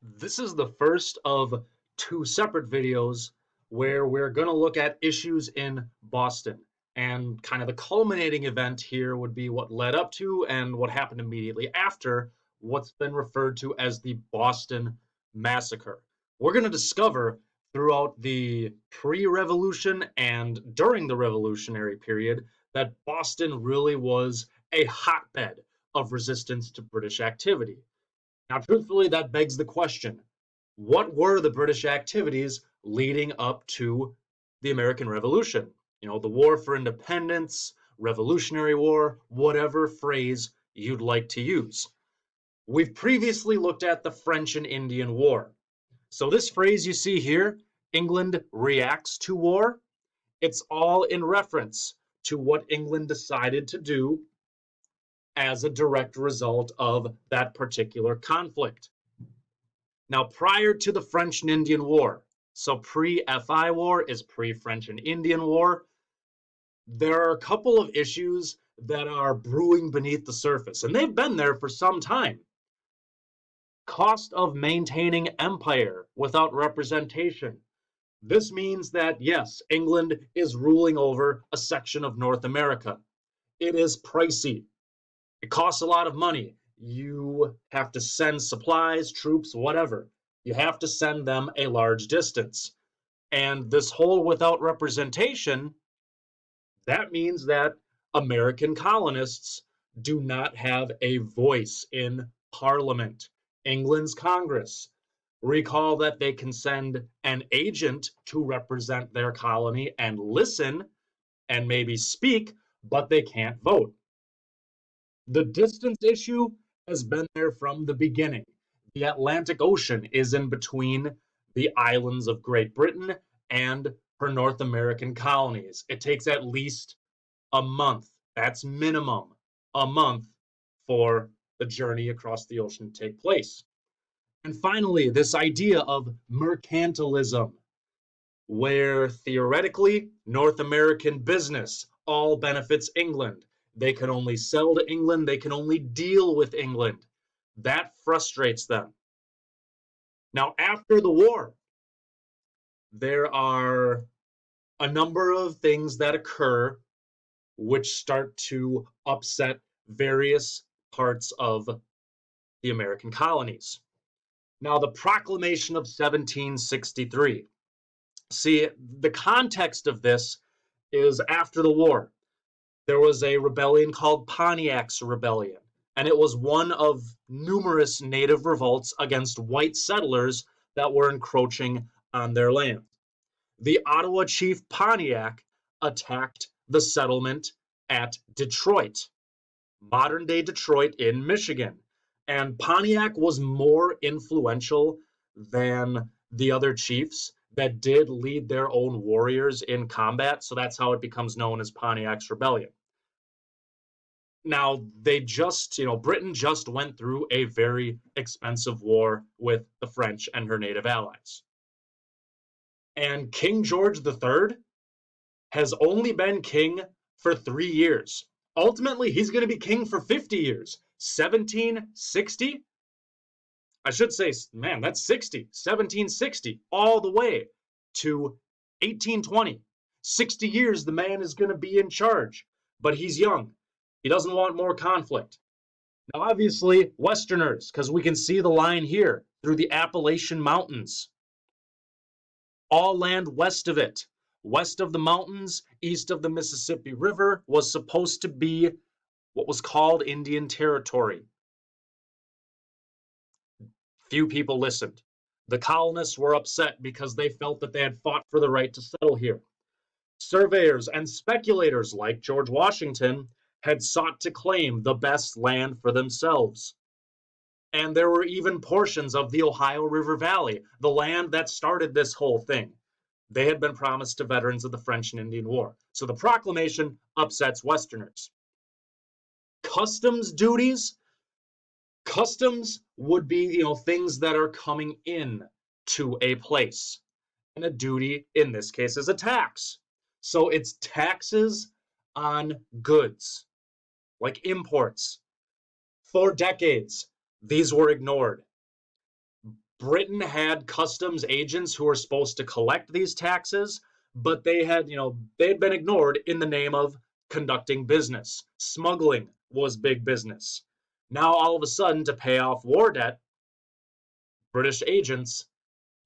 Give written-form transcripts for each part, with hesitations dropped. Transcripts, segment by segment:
This is the first of two separate videos where we're going to look at issues in Boston. And kind of the culminating event here would be what led up to and what happened immediately after what's been referred to as the Boston Massacre. We're going to discover throughout the pre-revolution and during the revolutionary period that Boston really was a hotbed of resistance to British activity. Now, truthfully, that begs the question, what were the British activities leading up to the American Revolution? You know, the War for Independence, Revolutionary War, whatever phrase you'd like to use. We've previously looked at the French and Indian War. So, this phrase you see here, England reacts to war, it's all in reference to what England decided to do as a direct result of that particular conflict. Now, prior to the French and Indian War, so pre-FI War is pre-French and Indian War, there are a couple of issues that are brewing beneath the surface, and they've been there for some time. Cost of maintaining empire without representation. This means that, yes, England is ruling over a section of North America. It is pricey. It costs a lot of money. You have to send supplies, troops, whatever. You have to send them a large distance. And this whole without representation, that means that American colonists do not have a voice in Parliament, England's Congress. Recall that they can send an agent to represent their colony and listen and maybe speak, but they can't vote. The distance issue has been there from the beginning. The Atlantic Ocean is in between the islands of Great Britain and her North American colonies. It takes at least a month. That's minimum a month for the journey across the ocean to take place. And finally, this idea of mercantilism, where theoretically North American business all benefits England. They can only sell to England, they can only deal with England. That frustrates them. Now, after the war, there are a number of things that occur which start to upset various parts of the American colonies. Now, the Proclamation of 1763. See, the context of this is after the war. There was a rebellion called Pontiac's Rebellion, and it was one of numerous native revolts against white settlers that were encroaching on their land. The Ottawa chief Pontiac attacked the settlement at Detroit, modern day Detroit in Michigan. And Pontiac was more influential than the other chiefs that did lead their own warriors in combat. So that's how it becomes known as Pontiac's Rebellion. Now, Britain just went through a very expensive war with the French and her native allies. And King George III has only been king for 3 years. Ultimately, he's going to be king for 50 years. 1760? I should say, man, that's 60. 1760, all the way to 1820. 60 years, the man is going to be in charge. But he's young. He doesn't want more conflict. Now, obviously, Westerners, because we can see the line here through the Appalachian Mountains. All land west of it, west of the mountains, east of the Mississippi River, was supposed to be what was called Indian Territory. Few people listened. The colonists were upset because they felt that they had fought for the right to settle here. Surveyors and speculators like George Washington had sought to claim the best land for themselves. And there were even portions of the Ohio River Valley, the land that started this whole thing. They had been promised to veterans of the French and Indian War. So the proclamation upsets Westerners. Customs duties. Customs would be, things that are coming in to a place. And a duty, in this case, is a tax. So it's taxes on goods, like imports. For decades, these were ignored. Britain had customs agents who were supposed to collect these taxes, but they'd been ignored in the name of conducting business. Smuggling was big business. Now, all of a sudden, to pay off war debt, British agents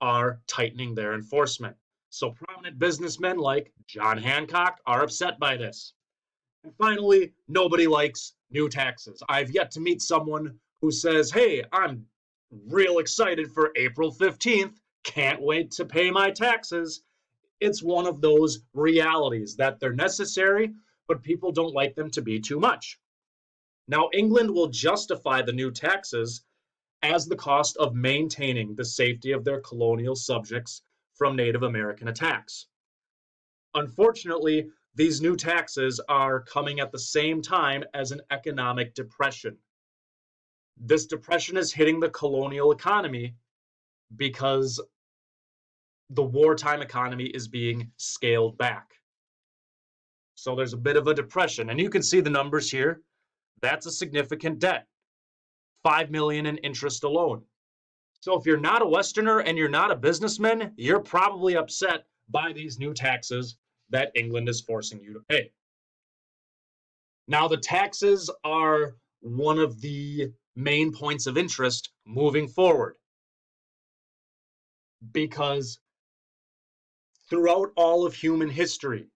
are tightening their enforcement. So prominent businessmen like John Hancock are upset by this. And finally, nobody likes new taxes. I've yet to meet someone who says, hey, I'm real excited for April 15th. Can't wait to pay my taxes. It's one of those realities that they're necessary, but people don't like them to be too much. Now, England will justify the new taxes as the cost of maintaining the safety of their colonial subjects from Native American attacks. Unfortunately, these new taxes are coming at the same time as an economic depression. This depression is hitting the colonial economy because the wartime economy is being scaled back. So there's a bit of a depression, and you can see the numbers here. That's a significant debt. 5 million in interest alone. So if you're not a Westerner and you're not a businessman, you're probably upset by these new taxes that England is forcing you to pay. Now, the taxes are one of the main points of interest moving forward because throughout all of human history,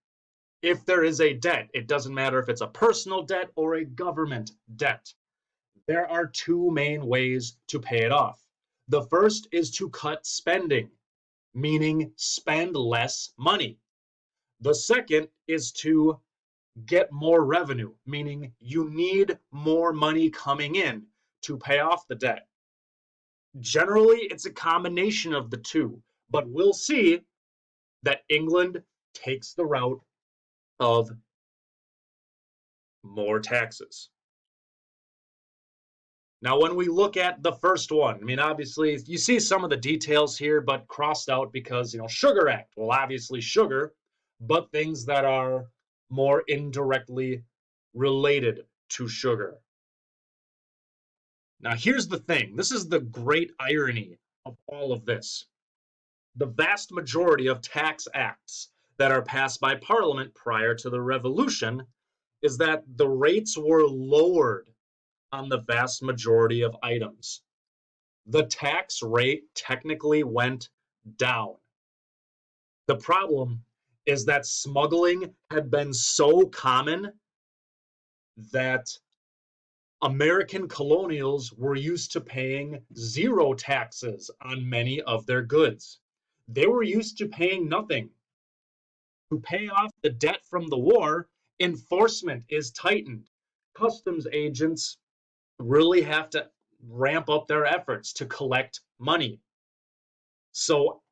if there is a debt, it doesn't matter if it's a personal debt or a government debt, there are two main ways to pay it off. The first is to cut spending, meaning spend less money. The second is to get more revenue, meaning you need more money coming in to pay off the debt. Generally, it's a combination of the two, but we'll see that England takes the route of more taxes. Now, when we look at the first one, I mean, obviously, you see some of the details here, but crossed out because, Sugar Act. Well, obviously, sugar, but things that are more indirectly related to sugar. Now, here's the thing. This is the great irony of all of this. The vast majority of tax acts that are passed by Parliament prior to the Revolution is that the rates were lowered on the vast majority of items. The tax rate technically went down. The problem is that smuggling had been so common that American colonials were used to paying zero taxes on many of their goods. They were used to paying nothing. To pay off the debt from the war, enforcement is tightened. Customs agents really have to ramp up their efforts to collect money. So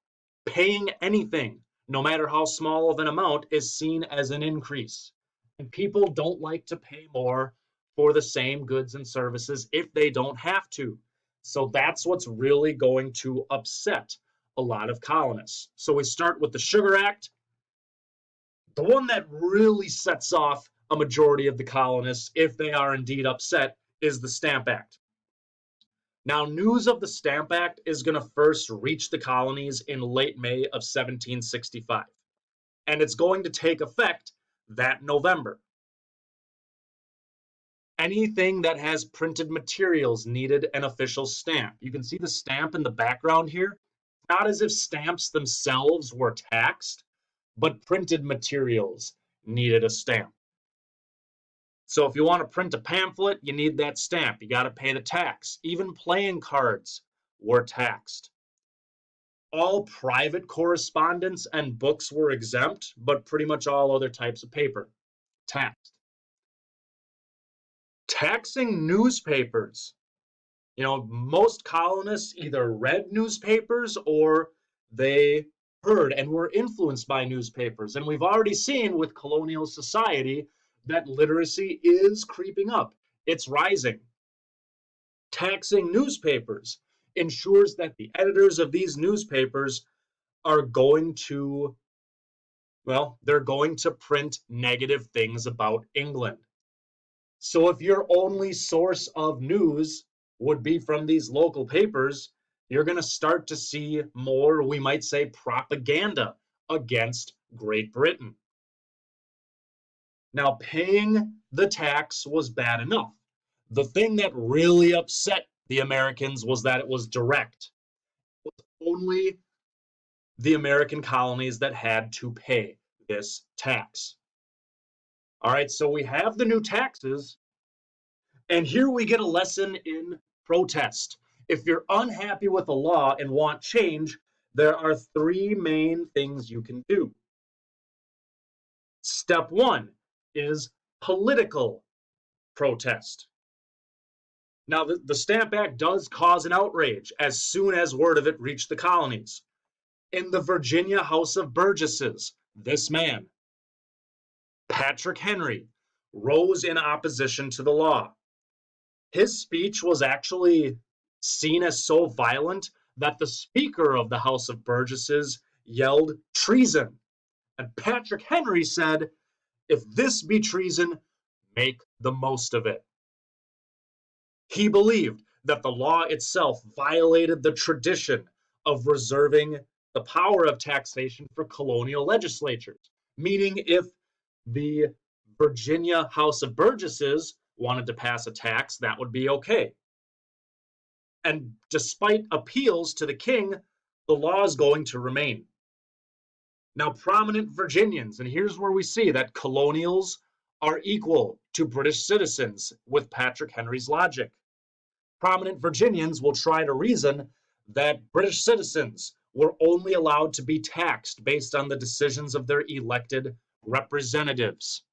paying anything, no matter how small of an amount, is seen as an increase. And people don't like to pay more for the same goods and services if they don't have to. So that's what's really going to upset a lot of colonists. So we start with the Sugar Act. The one that really sets off a majority of the colonists, if they are indeed upset, is the Stamp Act. Now, news of the Stamp Act is going to first reach the colonies in late May of 1765, and it's going to take effect that November. Anything that has printed materials needed an official stamp. You can see the stamp in the background here. Not as if stamps themselves were taxed, but printed materials needed a stamp. So if you want to print a pamphlet, you need that stamp. You got to pay the tax. Even playing cards were taxed. All private correspondence and books were exempt, but pretty much all other types of paper taxed. Taxing newspapers. Most colonists either read newspapers or they heard and were influenced by newspapers. And we've already seen with colonial society that literacy is creeping up. It's rising. Taxing newspapers ensures that the editors of these newspapers are going to, they're going to print negative things about England. So if your only source of news would be from these local papers, You're going to start to see more, we might say, propaganda against Great Britain. Now, paying the tax was bad enough. The thing that really upset the Americans was that it was direct. It was only the American colonies that had to pay this tax. All right, so we have the new taxes, and here we get a lesson in protest. If you're unhappy with a law and want change, there are three main things you can do. Step one is political protest. Now, the Stamp Act does cause an outrage as soon as word of it reached the colonies. In the Virginia House of Burgesses, this man, Patrick Henry, rose in opposition to the law. His speech was actually seen as so violent that the Speaker of the House of Burgesses yelled treason. And Patrick Henry said, if this be treason, make the most of it. He believed that the law itself violated the tradition of reserving the power of taxation for colonial legislatures, meaning if the Virginia House of Burgesses wanted to pass a tax, that would be okay. And despite appeals to the king, the law is going to remain. Now, prominent Virginians, and here's where we see that colonials are equal to British citizens with Patrick Henry's logic. Prominent Virginians will try to reason that British citizens were only allowed to be taxed based on the decisions of their elected representatives.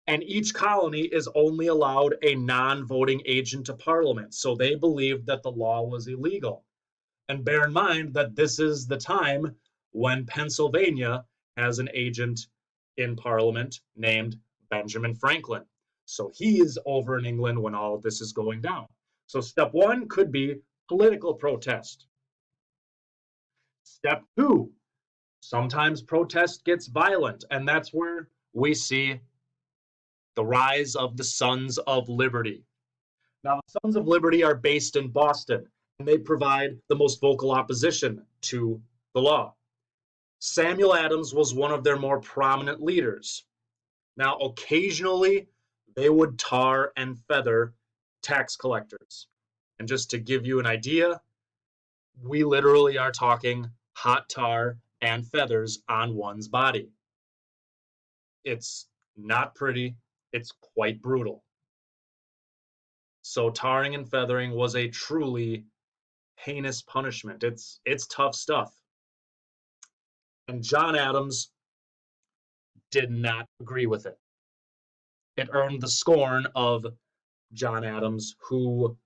And each colony is only allowed a non-voting agent to Parliament, so they believed that the law was illegal. And bear in mind that this is the time when Pennsylvania has an agent in Parliament named Benjamin Franklin. So he is over in England when all of this is going down. So step one could be political protest. Step two, sometimes protest gets violent, and that's where we see the rise of the Sons of Liberty. Now, the Sons of Liberty are based in Boston, and they provide the most vocal opposition to the law. Samuel Adams was one of their more prominent leaders. Now, occasionally, they would tar and feather tax collectors. And just to give you an idea, we literally are talking hot tar and feathers on one's body. It's not pretty, it's quite brutal. So tarring and feathering was a truly heinous punishment. It's tough stuff. And John Adams did not agree with it. It earned the scorn of John Adams, who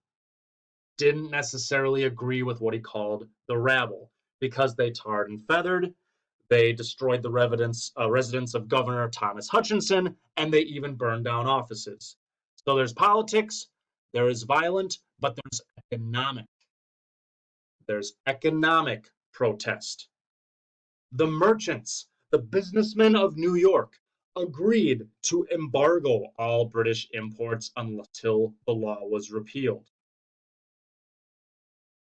didn't necessarily agree with what he called the rabble, because they tarred and feathered, they destroyed the residence of Governor Thomas Hutchinson, and they even burned down offices. So there's politics, there is violent, but there's economic. There's economic protest. The merchants, the businessmen of New York, agreed to embargo all British imports until the law was repealed.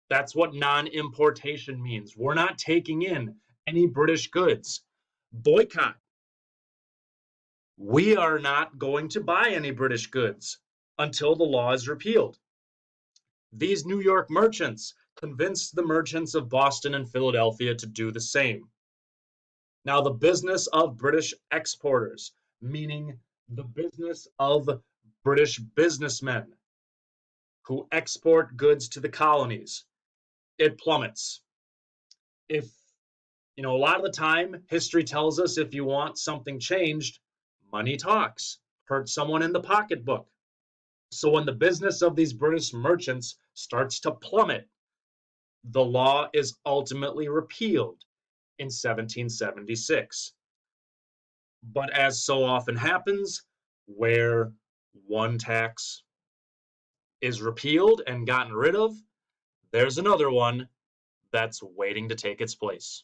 That's what non-importation means. We're not taking in any British goods. Boycott. We are not going to buy any British goods until the law is repealed. These New York merchants convinced the merchants of Boston and Philadelphia to do the same. Now, the business of British exporters, meaning the business of British businessmen who export goods to the colonies, it plummets. If, a lot of the time, history tells us if you want something changed, money talks. Hurt someone in the pocketbook. So when the business of these British merchants starts to plummet, the law is ultimately repealed in 1776. But as so often happens, where one tax is repealed and gotten rid of, there's another one that's waiting to take its place.